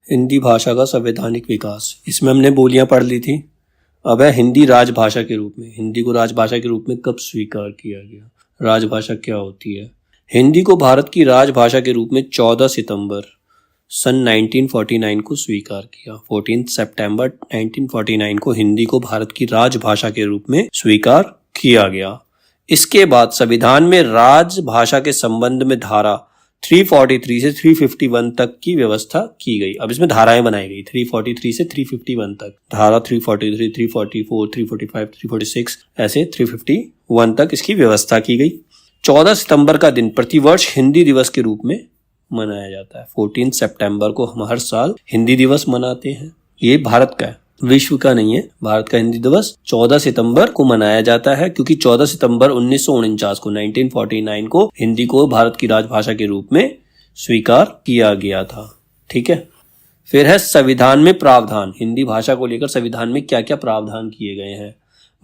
हिंदी भाषा का संवैधानिक विकास, इसमें हमने बोलियां पढ़ ली थी। अब है हिंदी राजभाषा के रूप में। हिंदी को राजभाषा के रूप में कब स्वीकार किया गया? राजभाषा क्या होती है? हिंदी को भारत की राजभाषा के रूप में 14 सितंबर सन 1949 को स्वीकार किया। 14 सितंबर 1949 को हिंदी को भारत की राजभाषा के रूप में स्वीकार किया गया। इसके बाद संविधान में राजभाषा के संबंध में धारा 343 से 351 तक की व्यवस्था की गई। अब इसमें धाराएं बनाई गई 343 से 351 तक। धारा 343, 344, 345, 346 ऐसे 351 तक इसकी व्यवस्था की गई। 14 सितंबर का दिन प्रतिवर्ष हिंदी दिवस के रूप में मनाया जाता है। 14 सितंबर को हम हर साल हिंदी दिवस मनाते हैं। ये भारत का है, विश्व का नहीं है। भारत का हिंदी दिवस 14 सितंबर को मनाया जाता है क्योंकि 14 सितंबर 1949 को 1949 को हिंदी को भारत की राजभाषा के रूप में स्वीकार किया गया था। ठीक है। फिर है संविधान में प्रावधान। हिंदी भाषा को लेकर संविधान में क्या क्या प्रावधान किए गए हैं?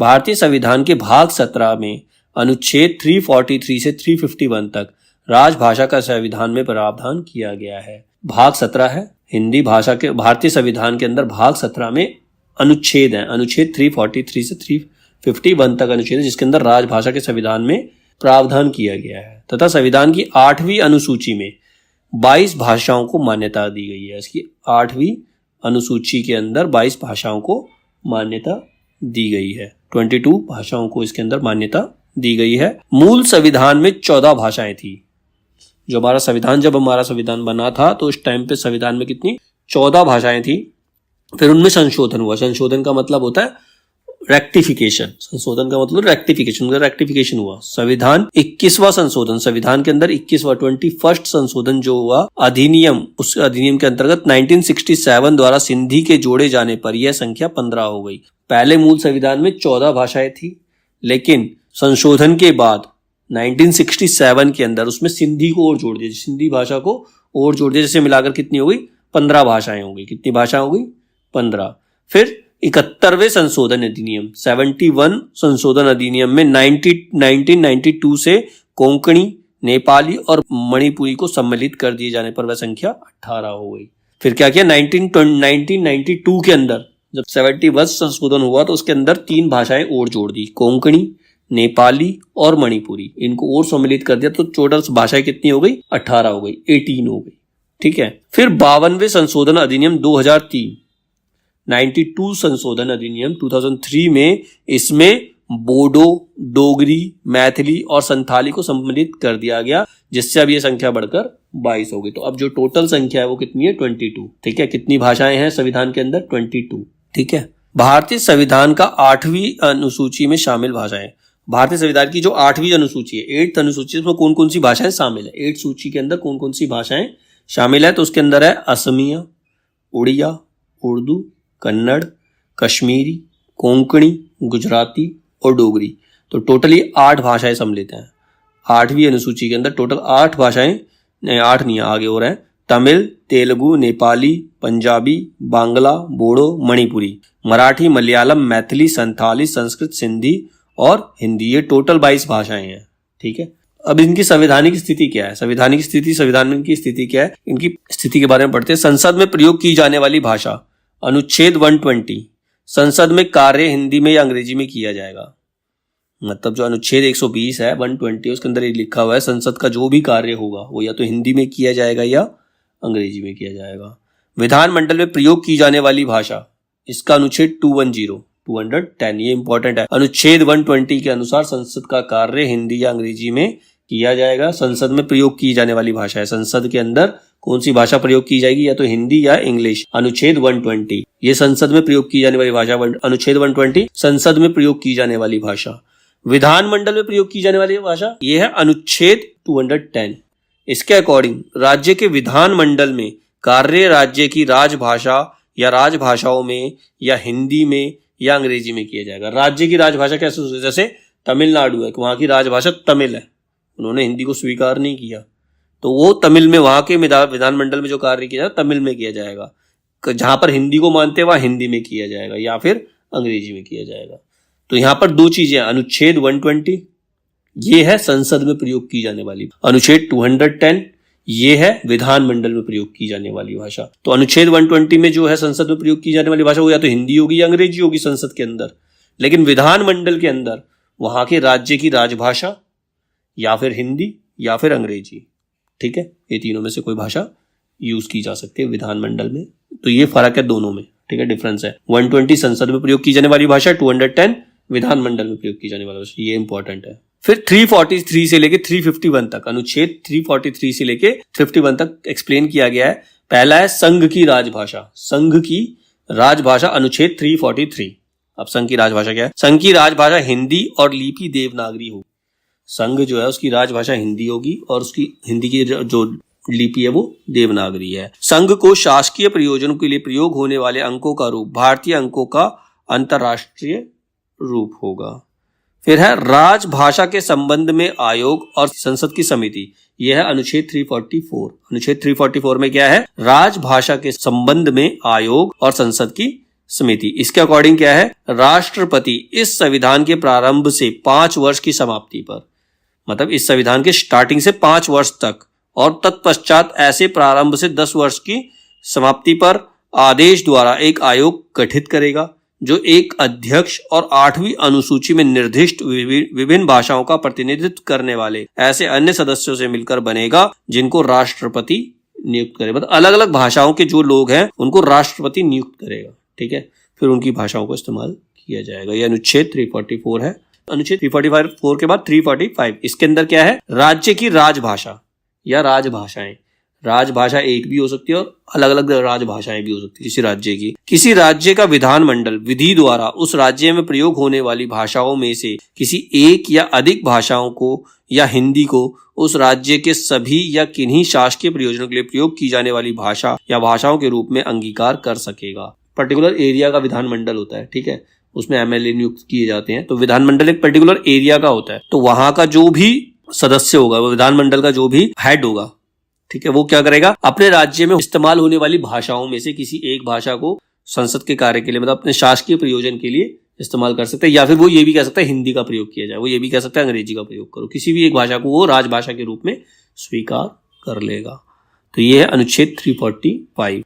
भारतीय संविधान के भाग 17 में अनुच्छेद 343 से 351 तक राजभाषा का संविधान में प्रावधान किया गया है। भाग 17 है हिंदी भाषा के भारतीय संविधान के अंदर। भाग 17 में अनुच्छेद है, अनुच्छेद 343 से 351 तक अनुच्छेद है, जिसके अंदर राजभाषा के संविधान में प्रावधान किया गया है। तथा संविधान की 8वीं अनुसूची में 22 भाषाओं को मान्यता दी गई है। इसकी 8वीं अनुसूची के अंदर 22 भाषाओं को मान्यता दी गई है। 22 भाषाओं को इसके अंदर मान्यता दी गई है। मूल संविधान में 14 भाषाएं थी। जो हमारा संविधान, जब हमारा संविधान बना था तो उस टाइम पे संविधान में कितनी 14 भाषाएं थी। फिर उनमें संशोधन हुआ। संशोधन का मतलब होता है रेक्टिफिकेशन। संशोधन का मतलब रेक्टिफिकेशन, रेक्टिफिकेशन हुआ। संविधान 21वां संशोधन, संविधान के अंदर 21वां 21st संशोधन जो हुआ अधिनियम, उस अधिनियम के अंतर्गत 1967 द्वारा सिंधी के जोड़े जाने पर यह संख्या 15 हो गई। पहले मूल संविधान में 14 भाषाएं थी, लेकिन संशोधन के बाद 1967 के अंदर उसमें सिंधी को और जोड़ दिया, सिंधी भाषा को और जोड़ दिया, जिसे मिलाकर कितनी हो गई? 15 भाषाएं हो गई। कितनी भाषा हो गई? 15। फिर 71वें संशोधन अधिनियम 71 संशोधन अधिनियम में 1992 से कोंकणी, नेपाली और मणिपुरी को सम्मिलित कर दिए जाने पर वह संख्या 18 हो गई। फिर क्या किया? 1992 के अंदर जब 71 संशोधन हुआ तो उसके अंदर 3 भाषाएं और जोड़ दी, कोंकणी, नेपाली और मणिपुरी। इनको और सम्मिलित कर दिया तो टोटल भाषाएं कितनी हो गई? 18 हो गई, 18 हो गई। ठीक है। फिर 52वें संशोधन अधिनियम 2003, 92 संशोधन अधिनियम 2003 में इसमें बोडो, डोगरी, मैथिली और संथाली को सम्मिलित कर दिया गया, जिससे अब ये संख्या बढ़कर 22 हो गई। तो अब जो टोटल संख्या है वो कितनी है? 22। ठीक है। कितनी भाषाएं हैं संविधान के अंदर? 22। ठीक है। भारतीय संविधान का 8वीं अनुसूची में शामिल भाषाएं। भारतीय संविधान की जो 8वीं अनुसूची है, 8th अनुसूची, उसमें कौन कौन सी भाषाएं शामिल है? 8th सूची के अंदर कौन कौन सी भाषाएं शामिल है? तो उसके अंदर है असमिया, उड़िया, उर्दू, कन्नड़, कश्मीरी, कोंकणी, गुजराती और डोगरी। तो टोटली 8 भाषाएं सम्मिलित हैं। 8वीं अनुसूची के अंदर टोटल 8 भाषाएं, 8 नहीं आगे और है, तमिल, तेलुगु, नेपाली, पंजाबी, बांग्ला, बोडो, मणिपुरी, मराठी, मलयालम, मैथिली, संथाली, संस्कृत, सिंधी और हिंदी। ये टोटल 22 भाषाएं हैं। ठीक है। अब इनकी संवैधानिक स्थिति क्या है? संवैधानिक स्थिति, संविधान में इनकी स्थिति क्या है? इनकी स्थिति के बारे में पढ़ते हैं। संसद में प्रयोग की जाने वाली भाषा, अनुच्छेद 120, संसद में कार्य हिंदी में या अंग्रेजी में किया जाएगा। मतलब जो अनुच्छेद 120 है, 120, उसके अंदर ये लिखा हुआ है संसद का जो भी कार्य होगा वो या तो हिंदी में किया जाएगा या अंग्रेजी में किया जाएगा। विधानमंडल में प्रयोग की जाने वाली भाषा, इसका अनुच्छेद 210, ये इंपॉर्टेंट है। अनुच्छेद 120 के अनुसार संसद का कार्य हिंदी या अंग्रेजी में किया जाएगा। संसद में प्रयोग की जाने वाली भाषा है, संसद के अंदर कौन सी भाषा प्रयोग की जाएगी? या तो हिंदी या इंग्लिश। अनुच्छेद 120, ये संसद में प्रयोग की जाने वाली भाषा। अनुच्छेद 120 संसद में प्रयोग की जाने वाली भाषा। विधानमंडल में प्रयोग की जाने वाली भाषा, ये है अनुच्छेद 210। इसके अकॉर्डिंग राज्य के विधानमंडल में कार्य राज्य की राजभाषा या राजभाषाओं में या हिंदी में या अंग्रेजी में किया जाएगा। राज्य की राजभाषा कैसे? जैसे तमिलनाडु है, वहां की राजभाषा तमिल है, उन्होंने हिंदी को स्वीकार नहीं किया, तो वो तमिल में, वहां के विधानमंडल में जो कार्य किया जाएगा तमिल में किया जाएगा। जहां पर हिंदी को मानते हैं वहां हिंदी में किया जाएगा या फिर अंग्रेजी में किया जाएगा। तो यहां पर 2 चीजें, अनुच्छेद 120 ये है संसद में प्रयोग की जाने वाली, अनुच्छेद 210 ये है विधानमंडल में प्रयोग की जाने वाली भाषा। तो अनुच्छेद 120 में जो है संसद में प्रयोग की जाने वाली भाषा वो या तो हिंदी होगी या अंग्रेजी होगी संसद के अंदर, लेकिन विधानमंडल के अंदर वहां के राज्य की राजभाषा या फिर हिंदी या फिर अंग्रेजी, ठीक है, ये तीनों में से कोई भाषा यूज की जा सकती है विधानमंडल में। तो ये फर्क है दोनों में, ठीक है, डिफरेंस है। 120 संसद में प्रयोग की जाने वाली भाषा, 210 विधानमंडल में प्रयोग की जाने वाली भाषा, ये इंपॉर्टेंट है। फिर 343 से लेके 351 तक, अनुच्छेद 343 से लेके 351 तक एक्सप्लेन किया गया है। पहला है संघ की राजभाषा, संघ की राजभाषा अनुच्छेद 343। अब संघ की राजभाषा क्या है? संघ की राजभाषा हिंदी और लिपि देवनागरी हो। संघ जो है उसकी राजभाषा हिंदी होगी और उसकी हिंदी की जो लिपि है वो देवनागरी है। संघ को शासकीय प्रयोजनों के लिए प्रयोग होने वाले अंकों का रूप भारतीय अंकों का अंतरराष्ट्रीय रूप होगा। फिर है राजभाषा के संबंध में आयोग और संसद की समिति, यह है अनुच्छेद 344। अनुच्छेद 344 में क्या है? राजभाषा के संबंध में आयोग और संसद की समिति। इसके अकॉर्डिंग क्या है? राष्ट्रपति इस संविधान के प्रारंभ से 5 वर्ष की समाप्ति पर, मतलब इस संविधान के स्टार्टिंग से 5 वर्ष तक और तत्पश्चात ऐसे प्रारंभ से 10 वर्ष की समाप्ति पर आदेश द्वारा एक आयोग गठित करेगा जो एक अध्यक्ष और 8वीं अनुसूची में निर्दिष्ट विभिन्न भाषाओं का प्रतिनिधित्व करने वाले ऐसे अन्य सदस्यों से मिलकर बनेगा जिनको राष्ट्रपति नियुक्त करे। मतलब अलग अलग भाषाओं के जो लोग हैं उनको राष्ट्रपति नियुक्त करेगा, ठीक है, फिर उनकी भाषाओं को इस्तेमाल किया जाएगा। यह अनुच्छेद 344 है। अनुच्छेद 344 के बाद 345, इसके अंदर क्या है? राज्य की राजभाषा या राजभाषाएं। राजभाषा एक भी हो सकती है और अलग अलग राजभाषाएं भी हो सकती है किसी राज्य की। किसी राज्य का विधानमंडल विधि द्वारा उस राज्य में प्रयोग होने वाली भाषाओं में से किसी एक या अधिक भाषाओं को या हिंदी को उस राज्य के सभी या किन्हीं शासकीय प्रयोजनों के लिए प्रयोग की जाने वाली भाषा या भाषाओं के रूप में अंगीकार कर सकेगा। पर्टिकुलर एरिया का विधानमंडल होता है, ठीक है, उसमें एमएलए नियुक्त किए जाते हैं। तो विधानमंडल एक पर्टिकुलर एरिया का होता है, तो वहां का जो भी सदस्य होगा, वो विधानमंडल का जो भी हेड होगा, ठीक है, वो क्या करेगा? अपने राज्य में इस्तेमाल होने वाली भाषाओं में से किसी एक भाषा को संसद के कार्य के लिए, मतलब अपने शासकीय प्रयोजन के लिए इस्तेमाल कर सकते हैं। या फिर वो ये भी कह सकता है हिंदी का प्रयोग किया जाए, वो ये भी कह सकता है अंग्रेजी का प्रयोग करो, किसी भी एक भाषा को वो राजभाषा के रूप में स्वीकार कर लेगा। तो ये है अनुच्छेद 345।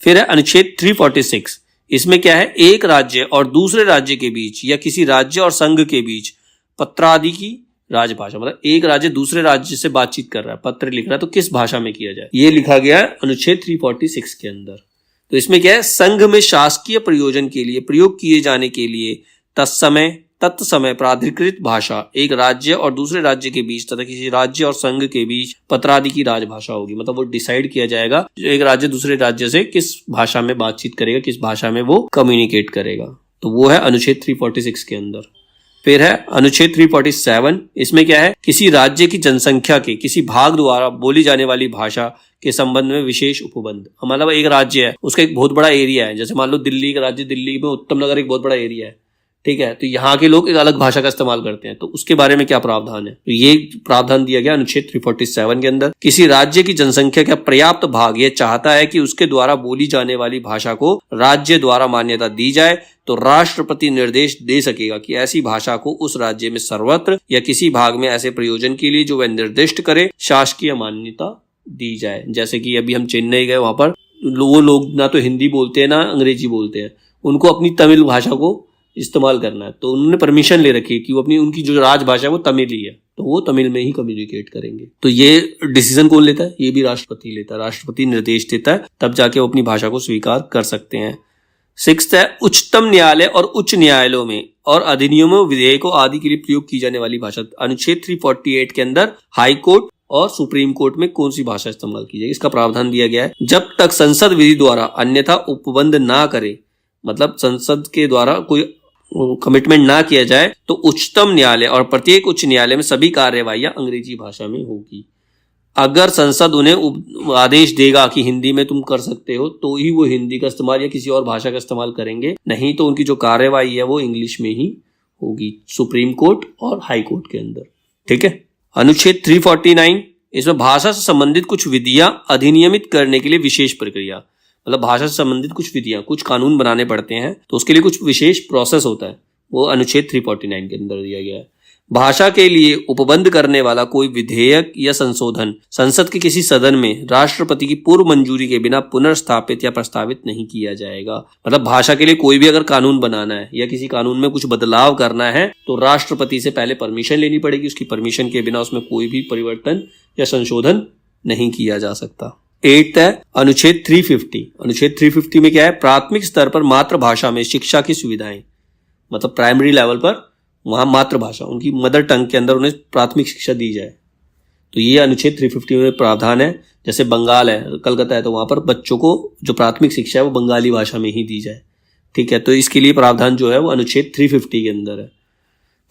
फिर है अनुच्छेद 346। इसमें क्या है? एक राज्य और दूसरे राज्य के बीच या किसी राज्य और संघ के बीच पत्रादि की राजभाषा, मतलब एक राज्य दूसरे राज्य से बातचीत कर रहा है, पत्र लिख रहा है, तो किस भाषा में किया जाए, ये लिखा गया है अनुच्छेद 346 के अंदर। तो इसमें क्या है? संघ में शासकीय प्रयोजन के लिए प्रयोग किए जाने के लिए तत्समय प्राधिकृत भाषा एक राज्य और दूसरे राज्य के बीच तथा किसी राज्य और संघ के बीच पत्रादि की राजभाषा होगी। मतलब वो डिसाइड किया जाएगा एक राज्य दूसरे राज्य से किस भाषा में बातचीत करेगा, किस भाषा में वो कम्युनिकेट करेगा। तो वो है अनुच्छेद 346 के अंदर। फिर है अनुच्छेद 347। इसमें क्या है? किसी राज्य की जनसंख्या के किसी भाग द्वारा बोली जाने वाली भाषा के संबंध में विशेष उपबंध। मतलब एक राज्य है, उसका एक बहुत बड़ा एरिया है, जैसे मान लो दिल्ली का राज्य, दिल्ली में उत्तम नगर एक बहुत बड़ा एरिया है, ठीक है, तो यहाँ के लोग एक अलग भाषा का इस्तेमाल करते हैं, तो उसके बारे में क्या प्रावधान है? तो ये प्रावधान दिया गया अनुच्छेद 347 के अंदर। किसी राज्य की जनसंख्या का पर्याप्त भाग ये चाहता है कि उसके द्वारा बोली जाने वाली भाषा को राज्य द्वारा मान्यता दी जाए, तो राष्ट्रपति निर्देश दे सकेगा कि ऐसी भाषा को उस राज्य में सर्वत्र या किसी भाग में ऐसे प्रयोजन के लिए जो वह निर्दिष्ट करे शासकीय मान्यता दी जाए। जैसे कि अभी हम चेन्नई गए, वहां पर वो लोग ना तो हिंदी बोलते हैं ना अंग्रेजी बोलते हैं, उनको अपनी तमिल भाषा को इस्तेमाल करना है, तो उन्होंने परमिशन ले रखी है कि वो अपनी उनकी जो राजभाषा है वो तमिल ही है, तो वो तमिल में ही कम्युनिकेट करेंगे। तो ये डिसीजन कौन लेता है? ये भी राष्ट्रपति लेता है। राष्ट्रपति निर्देश देता है, तब जाके वो अपनी भाषा को स्वीकार कर सकते हैं। 6 है उच्चतम न्यायालय और उच्च न्यायालयों में और अधिनियमों, विधेयकों आदि के लिए प्रयोग की जाने वाली भाषा। अनुच्छेद 348 के अंदर हाई कोर्ट और सुप्रीम कोर्ट में कौन सी भाषा इस्तेमाल की जाएगी, इसका प्रावधान दिया गया है। जब तक संसद विधि द्वारा अन्यथा उपबंध ना करे, मतलब संसद के द्वारा कोई कमिटमेंट ना किया जाए, तो उच्चतम न्यायालय और प्रत्येक उच्च न्यायालय में सभी कार्यवाहियां अंग्रेजी भाषा में होगी। अगर संसद उन्हें आदेश देगा कि हिंदी में तुम कर सकते हो, तो ही वो हिंदी का इस्तेमाल या किसी और भाषा का इस्तेमाल करेंगे, नहीं तो उनकी जो कार्यवाही है वो इंग्लिश में ही होगी, सुप्रीम कोर्ट और हाई कोर्ट के अंदर, ठीक है। अनुच्छेद 349, इसमें भाषा से संबंधित कुछ विधियां अधिनियमित करने के लिए विशेष प्रक्रिया, मतलब भाषा से संबंधित कुछ विधियां, कुछ कानून बनाने पड़ते हैं, तो उसके लिए कुछ विशेष प्रोसेस होता है, वो अनुच्छेद 349 के अंदर दिया गया है। भाषा के लिए उपबंध करने वाला कोई विधेयक या संशोधन संसद के किसी सदन में राष्ट्रपति की पूर्व मंजूरी के बिना पुनर्स्थापित या प्रस्तावित नहीं किया जाएगा। मतलब भाषा के लिए कोई भी अगर कानून बनाना है या किसी कानून में कुछ बदलाव करना है तो राष्ट्रपति से पहले परमिशन लेनी पड़ेगी। उसकी परमिशन के बिना उसमें कोई भी परिवर्तन या संशोधन नहीं किया जा सकता। 8 है अनुच्छेद 350। अनुच्छेद 350 में क्या है? प्राथमिक स्तर पर मातृभाषा में शिक्षा की सुविधाएं, मतलब प्राइमरी लेवल पर वहां मातृभाषा उनकी मदर टंग के अंदर उन्हें प्राथमिक शिक्षा दी जाए। तो ये अनुच्छेद 350 में प्रावधान है। जैसे बंगाल है, कलकत्ता है, तो वहां पर बच्चों को जो प्राथमिक शिक्षा है वो बंगाली भाषा में ही दी जाए। ठीक है, तो इसके लिए प्रावधान जो है वो अनुच्छेद 350 के अंदर है।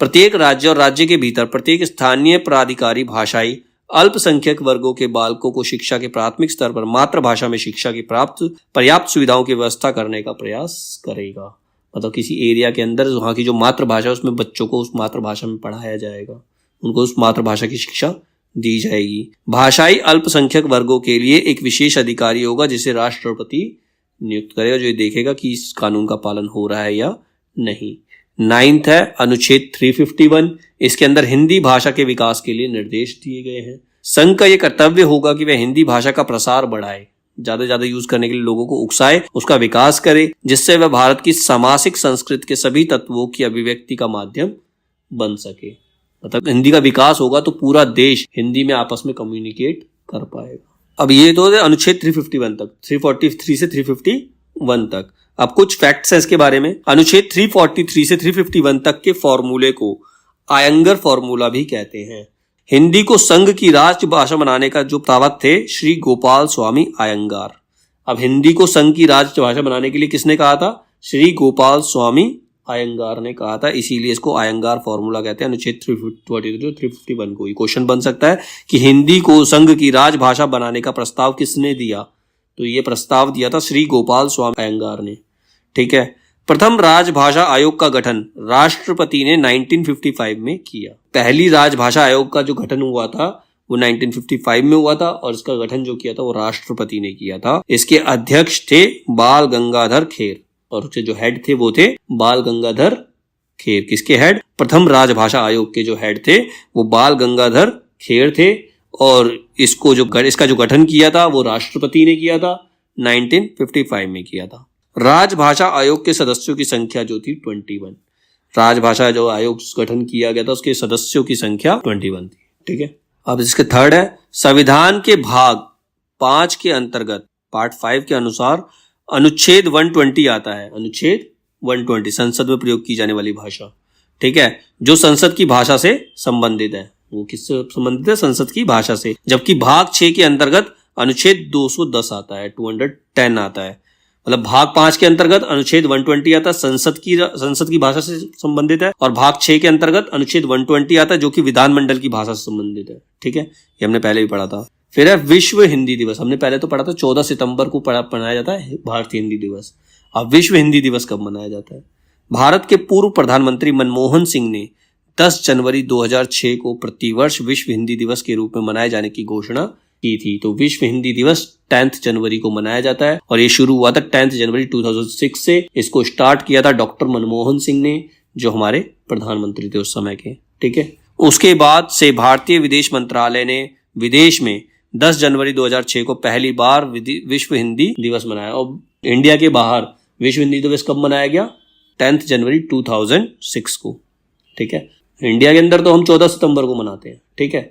प्रत्येक राज्य और राज्य के भीतर प्रत्येक स्थानीय प्राधिकारी भाषाई अल्पसंख्यक वर्गों के बालकों को शिक्षा के प्राथमिक स्तर पर मातृभाषा में शिक्षा की पर्याप्त सुविधाओं की व्यवस्था करने का प्रयास करेगा। मतलब किसी एरिया के अंदर वहाँ की जो मातृभाषा है उसमें बच्चों को उस मातृभाषा में पढ़ाया जाएगा, उनको उस मातृभाषा की शिक्षा दी जाएगी। भाषाई अल्पसंख्यक वर्गों के लिए एक विशेष अधिकारी होगा जिसे राष्ट्रपति नियुक्त करेगा, जो ये देखेगा कि इस कानून का पालन हो रहा है या नहीं। 9 है अनुच्छेद 351। इसके अंदर हिंदी भाषा के विकास के लिए निर्देश दिए गए हैं। संघ का यह कर्तव्य होगा कि वह हिंदी भाषा का प्रसार बढ़ाए, ज्यादा से ज्यादा यूज करने के लिए लोगों को उकसाए, उसका विकास करे, जिससे वह भारत की सामासिक संस्कृति के सभी तत्वों की अभिव्यक्ति का माध्यम बन सके। मतलब हिंदी का विकास होगा तो पूरा देश हिंदी में आपस में कम्युनिकेट कर पाएगा। अब ये तो अनुच्छेद 351 तक, 343 से 351 तक। अब कुछ फैक्ट्स हैं इसके बारे में। अनुच्छेद 343 से 351 तक के फॉर्मूले को आयंगर फॉर्मूला भी कहते हैं। हिंदी को संघ की राजभाषा बनाने का जो प्रस्तावक थे श्री गोपाल स्वामी अयंगार। अब हिंदी को संघ की राजभाषा बनाने के लिए किसने कहा था? श्री गोपाल स्वामी अयंगार ने कहा था, इसीलिए इसको अयंगार फॉर्मूला कहते हैं। अनुच्छेद 343 351 को क्वेश्चन बन सकता है कि हिंदी को संघ की राजभाषा बनाने का प्रस्ताव किसने दिया? तो ये प्रस्ताव दिया था श्री गोपाल स्वामी अयंगार ने। ठीक है। प्रथम राजभाषा आयोग का गठन राष्ट्रपति ने 1955 में किया। पहली राजभाषा आयोग का जो गठन हुआ था वो 1955 में हुआ था और इसका गठन जो किया था वो राष्ट्रपति ने किया था। इसके अध्यक्ष थे बाल गंगाधर खेर और उसके जो हेड थे वो थे बाल गंगाधर खेर। किसके हेड? प्रथम राजभाषा आयोग के जो हेड थे वो बाल गंगाधर खेर थे और इसका जो गठन किया था वो राष्ट्रपति ने किया था, 1955 में किया था। राजभाषा आयोग के सदस्यों की संख्या जो थी 21। राजभाषा जो आयोग गठन किया गया था उसके सदस्यों की संख्या 21 थी। ठीक है। अब इसके थर्ड है संविधान के भाग 5 के अंतर्गत पार्ट 5 के अनुसार अनुच्छेद 120 आता है। अनुच्छेद 120 संसद में प्रयोग की जाने वाली भाषा। ठीक है, जो संसद की भाषा से संबंधित है। वो किससे संबंधित है? संसद की भाषा से। जबकि भाग 6 के अंतर्गत अनुच्छेद 210 आता है, 210 आता है। मतलब भाग 5 के अंतर्गत अनुच्छेद 120 आता है, संसद की भाषा से संबंधित है, और भाग 6 के अंतर्गत अनुच्छेद 120 आता है जो कि विधानमंडल की भाषा से संबंधित है। ठीक है, ये हमने पहले भी पढ़ा था। फिर है विश्व हिंदी दिवस। हमने पहले तो पढ़ा था 14 सितंबर को मनाया जाता है भारतीय हिंदी दिवस। अब विश्व हिंदी दिवस कब मनाया जाता है? भारत के पूर्व प्रधानमंत्री मनमोहन सिंह ने 10 जनवरी 2006 को प्रतिवर्ष विश्व हिंदी दिवस के रूप में मनाए जाने की घोषणा की थी। तो विश्व हिंदी दिवस 10 जनवरी को मनाया जाता है और ये शुरू हुआ था 10 जनवरी 2006 से। इसको स्टार्ट किया था डॉक्टर मनमोहन सिंह ने, जो हमारे प्रधानमंत्री थे उस समय के। ठीक है, उसके बाद से भारतीय विदेश मंत्रालय ने विदेश में 10 जनवरी 2006 को पहली बार विश्व हिंदी दिवस मनाया। और इंडिया के बाहर विश्व हिंदी दिवस कब मनाया गया? 10 जनवरी 2006 को। ठीक है, इंडिया के अंदर तो हम 14 सितंबर को मनाते हैं। ठीक है,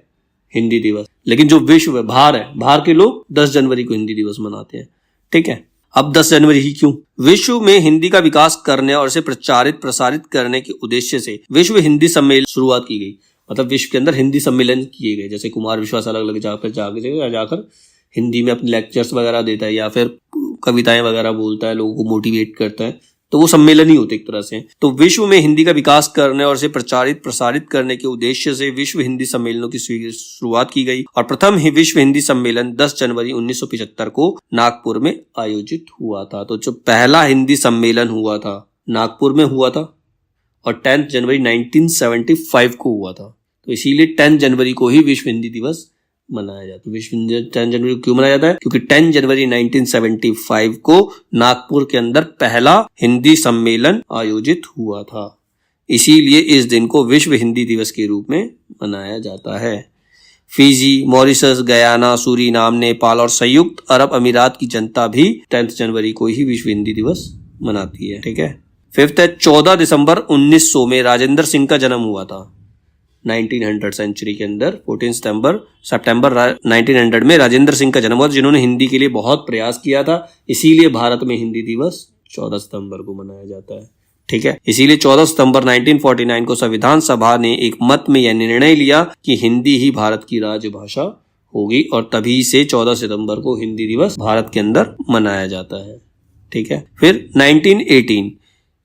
हिंदी दिवस, लेकिन जो विश्व है, बाहर के लोग 10 जनवरी को हिंदी दिवस मनाते हैं। ठीक है, अब 10 जनवरी ही क्यों? विश्व में हिंदी का विकास करने और इसे प्रसारित करने के उद्देश्य से विश्व हिंदी सम्मेलन शुरुआत की गई। मतलब विश्व के अंदर हिंदी सम्मेलन किए गए, जैसे कुमार विश्वास अलग अलग जाकर हिंदी में अपने लेक्चर्स वगैरह देता है या फिर कविताएं वगैरह बोलता है, लोगों को मोटिवेट करता है, तो वो सम्मेलन ही होते एक तरह से। तो विश्व में हिंदी का विकास करने और इसे प्रसारित करने के उद्देश्य से विश्व हिंदी सम्मेलनों की शुरुआत की गई और प्रथम ही विश्व हिंदी सम्मेलन 10 जनवरी 1975 को नागपुर में आयोजित हुआ था। तो जो पहला हिंदी सम्मेलन हुआ था नागपुर में हुआ था और 10 जनवरी 1975 को हुआ था। तो इसीलिए 10 जनवरी को ही विश्व हिंदी दिवस मनाया जाता है। विश्व हिंदी 10 जनवरी को क्यों मनाया जाता है? क्योंकि 10 जनवरी 1975 को नागपुर के अंदर पहला हिंदी सम्मेलन आयोजित हुआ था। इसीलिए इस दिन को विश्व हिंदी दिवस के रूप में मनाया जाता है। Fiji, Mauritius, Guyana, Suriname, Nepal और संयुक्त अरब अमीरात की जनता भी 10 जनवरी को ही विश्व हिंदी दिवस मनाती है। ठीक है। 5 है 14 दिसंबर 1900 में राजेंद्र सिंह का जन्म हुआ था। 1900 सेंचुरी के अंदर 14 सितंबर 1900 में राजेंद्र सिंह का जन्म हुआ, जिन्होंने हिंदी के लिए बहुत प्रयास किया था। इसीलिए भारत में हिंदी दिवस 14 सितंबर को मनाया जाता है। ठीक है। इसीलिए 14 सितंबर 1949 को संविधान सभा ने एक मत में यह निर्णय लिया कि हिंदी ही भारत की राजभाषा होगी, और तभी से 14 सितंबर को हिंदी दिवस भारत के अंदर मनाया जाता है। ठीक है। फिर 1918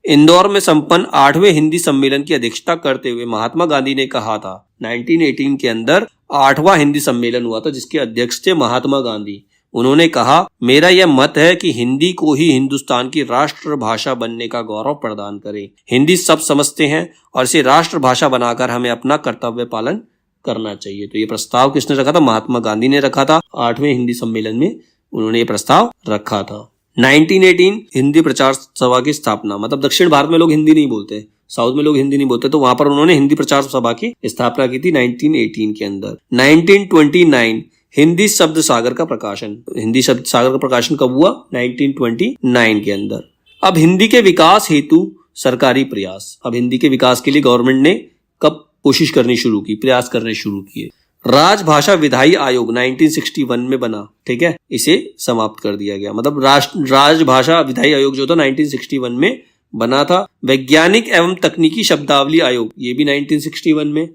इंदौर में संपन्न 8वें हिंदी सम्मेलन की अध्यक्षता करते हुए महात्मा गांधी ने कहा था, 1918 के अंदर 8वां हिंदी सम्मेलन हुआ था जिसके अध्यक्ष थे महात्मा गांधी। उन्होंने कहा, मेरा यह मत है कि हिंदी को ही हिंदुस्तान की राष्ट्रभाषा बनने का गौरव प्रदान करें। हिंदी सब समझते हैं और इसे राष्ट्रभाषा बनाकर हमें अपना कर्तव्य पालन करना चाहिए। तो ये प्रस्ताव किसने रखा था? महात्मा गांधी ने रखा था। 8वें हिंदी सम्मेलन में उन्होंने ये प्रस्ताव रखा था। 1918 हिंदी प्रचार सभा की स्थापना, मतलब दक्षिण भारत में लोग हिंदी नहीं बोलते, साउथ में लोग हिंदी नहीं बोलते, तो वहां पर उन्होंने हिंदी प्रचार सभा की स्थापना की थी 1918 के अंदर। 1929 हिंदी शब्द सागर का प्रकाशन, हिंदी शब्द सागर का प्रकाशन कब हुआ? 1929 के अंदर। अब हिंदी के विकास हेतु सरकारी प्रयास, अब हिंदी के विकास के लिए गवर्नमेंट ने कब कोशिश करनी शुरू की, प्रयास करने शुरू किए? राजभाषा विधायी आयोग 1961 में बना। ठीक है। इसे समाप्त कर दिया गया, मतलब राजभाषा विधायी आयोग जो था 1961 में बना था। वैज्ञानिक एवं तकनीकी शब्दावली आयोग, ये भी 1961 में।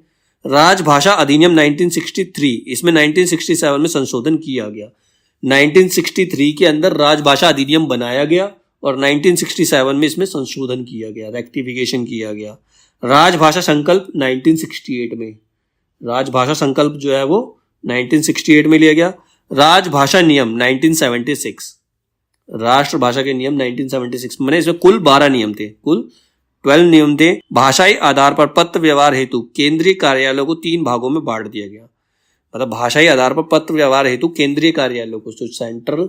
राजभाषा अधिनियम 1963, इसमें 1967 में संशोधन किया गया। 1963 के अंदर राजभाषा अधिनियम बनाया गया और 1967 में इसमें संशोधन किया गया, रेक्टिफिकेशन किया गया। राजभाषा संकल्प 1968 में, राजभाषा संकल्प जो है वो 1968 में लिया गया। राजभाषा नियम 1976, राष्ट्रभाषा के नियम 1976 में, इसमें कुल 12 नियम थे, कुल 12 नियम थे। भाषाई आधार पर पत्र व्यवहार हेतु केंद्रीय कार्यालयों को 3 भागों में बांट दिया गया, मतलब भाषाई आधार पर पत्र व्यवहार हेतु केंद्रीय कार्यालयों को, जो सेंट्रल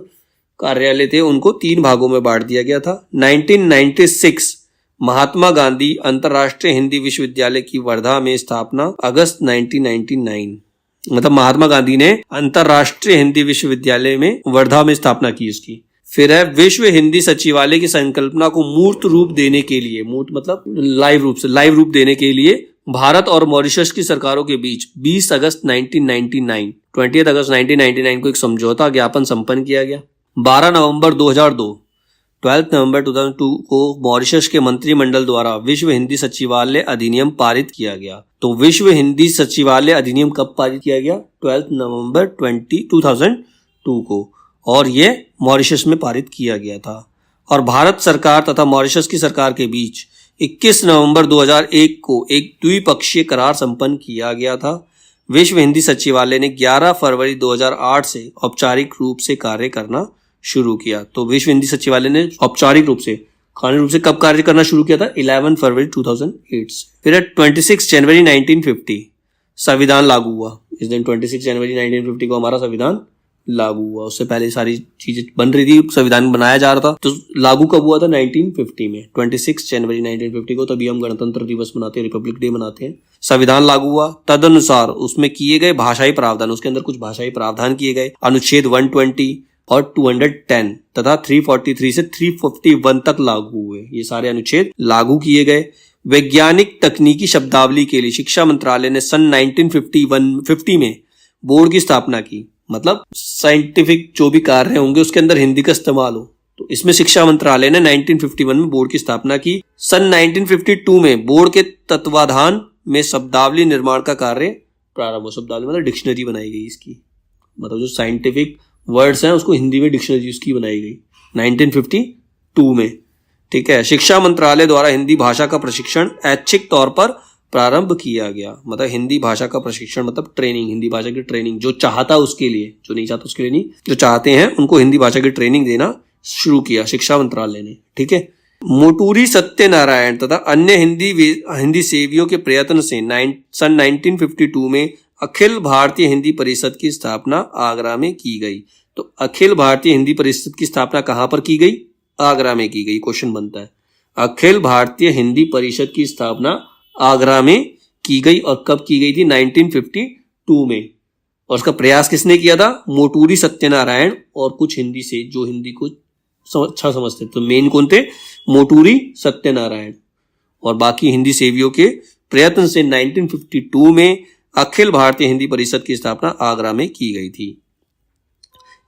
कार्यालय थे, उनको 3 भागों में बांट दिया गया था। 1996 महात्मा गांधी अंतर्राष्ट्रीय हिंदी विश्वविद्यालय की वर्धा में स्थापना, अगस्त 1999, मतलब महात्मा गांधी ने अंतर्राष्ट्रीय हिंदी विश्वविद्यालय में वर्धा में स्थापना की इसकी। फिर है विश्व हिंदी सचिवालय की संकल्पना को मूर्त रूप देने के लिए, मूर्त मतलब लाइव रूप देने के लिए भारत और मॉरिशस की सरकारों के बीच 20 अगस्त 1999 को एक समझौता ज्ञापन संपन्न किया गया। 12 नवंबर 2002 12 नवंबर 2002 को मॉरिशस के मंत्रिमंडल द्वारा विश्व हिंदी सचिवालय अधिनियम पारित किया गया। तो विश्व हिंदी सचिवालय अधिनियम कब पारित किया गया? 12 नवंबर 2002 को, और ये मॉरिशस में पारित किया गया था। और भारत सरकार तथा मॉरिशस की सरकार के बीच 21 नवंबर 2001 को एक द्विपक्षीय करार संपन्न किया गया था। विश्व हिंदी सचिवालय ने 11 फरवरी 2008 से औपचारिक रूप से कार्य करना शुरू किया। तो विश्व हिंदी सचिवालय ने औपचारिक रूप से, कानूनी रूप से कब कार्य करना शुरू किया था? 11 फरवरी 2008 से। फिर 26 जनवरी 1950 संविधान लागू हुआ। इस दिन 26 जनवरी 1950 को हमारा संविधान लागू हुआ। उससे पहले सारी चीजें बन रही थी, संविधान बनाया जा रहा था। तो लागू कब हुआ था? 1950 में, 26 जनवरी 1950 को। तभी हम गणतंत्र दिवस मनाते हैं, रिपब्लिक डे मनाते हैं। संविधान लागू हुआ, तदनुसार उसमें किए गए भाषाई प्रावधान, उसके अंदर कुछ भाषाई प्रावधान किए गए। अनुच्छेद 120 और 210 तथा 343 से 351 तक लागू हुए। ये सारे अनुच्छेद लागू किए गए। वैज्ञानिक तकनीकी शब्दावली के लिए शिक्षा मंत्रालय ने सन 1950 में बोर्ड की स्थापना की, मतलब साइंटिफिक जो भी कार्य होंगे उसके अंदर हिंदी का इस्तेमाल हो। तो इसमें शिक्षा मंत्रालय ने 1951 में बोर्ड की स्थापना की। सन 1952 में बोर्ड के तत्वाधान में शब्दावली निर्माण का कार्य प्रारंभ हुआ। शब्दावली मतलब डिक्शनरी बनाई गई इसकी, मतलब जो साइंटिफिक वर्ड्स हैं उसको हिंदी में डिक्शनरी उसकी बनाई गई 1952 में। ठीक है। शिक्षा मंत्रालय द्वारा हिंदी भाषा का प्रशिक्षण ऐच्छिक तौर पर प्रारंभ किया गया, मतलब हिंदी भाषा का प्रशिक्षण मतलब ट्रेनिंग, हिंदी भाषा की ट्रेनिंग, जो चाहता उसके लिए, जो नहीं चाहता उसके लिए नहीं, जो चाहते हैं उनको हिंदी भाषा की ट्रेनिंग देना शुरू किया शिक्षा मंत्रालय ने। ठीक है। मोटूरी सत्यनारायण तथा अन्य हिंदी सेवियों के प्रयत्न से सन 1952 में अखिल भारतीय हिंदी परिषद की स्थापना आगरा में की गई। तो अखिल भारतीय हिंदी परिषद की स्थापना कहां पर की गई? आगरा में की गई। क्वेश्चन बनता है, अखिल भारतीय हिंदी परिषद की स्थापना आगरा में की गई और कब की गई थी? 1952 में। और उसका प्रयास किसने किया था? मोटूरी सत्यनारायण और कुछ हिंदी से जो हिंदी को अच्छा समझते। तो मेन कौन थे? मोटूरी सत्यनारायण। और बाकी हिंदी सेवियों के प्रयत्न से 1952 में अखिल भारतीय हिंदी परिषद की स्थापना आगरा में की गई थी।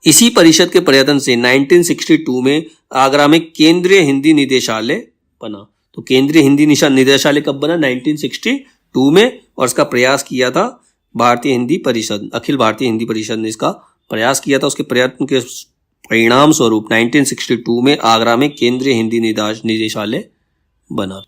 इसी परिषद के प्रयत्न से 1962 में आगरा में केंद्रीय हिंदी निदेशालय बना। तो केंद्रीय हिंदी निदेशालय कब बना? 1962 में। और इसका प्रयास किया था भारतीय हिंदी परिषद, अखिल भारतीय हिंदी परिषद ने इसका प्रयास किया था। उसके प्रयत्न के परिणाम स्वरूप 1962 में आगरा में केंद्रीय हिंदी निदेशालय बना।